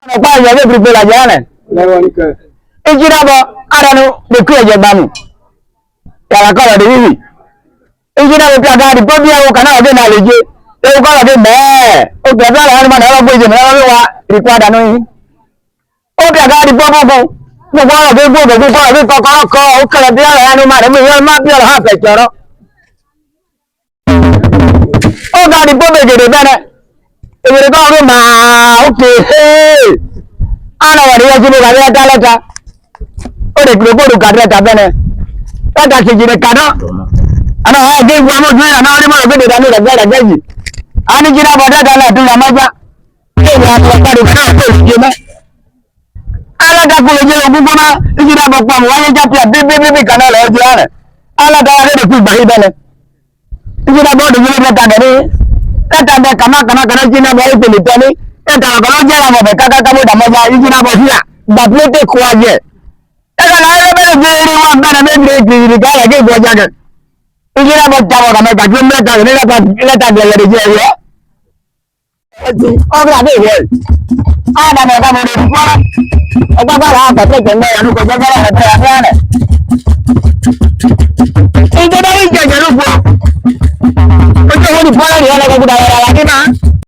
Apa ya dia berbelajar Ijirabo aranu dekuya bamu. Yala kala de wi. Ijirabo piaga di pobia o kana de naleje. E o kala de me. O piaga la ma na bo je na wa require no yi. O piaga di pobo ko. Mo kala de bo ko kala de ko o kala de la no ma de me ma pia la ha pe choro. O ga di pobo je de bana. E re ko ro ma okay. Ana wa ri ji ga ya talata. O de gbogbo ga ta bene. Tata se jire kana. Ana ha ge gwa mo dwe ana ri mo be de dani da ga gaji. Ani jira ba da na tu la maja. E ya ta ka ri ka ko je me. Ala da ko je gugu na jira ba pa mo wa ja pia be kana la je ana. Ala da re ku ba hi bene. Jira ba de jira ta ga ni. Tata de kana jina ba e ni tani. Tata ko lo je la mo be kaka ka mo da mo ja jira ba hia. Ba plete ko aje. Eka na ele bele jeri wa bana me break ga ya ge go jaga. Ijira ba tawo ka me ka jumla ta ne la ta de le je ye. O ga de ye. Ada me ka mo de ko. O ga ba la ba te ke me anu ko jaga la ta ya ne.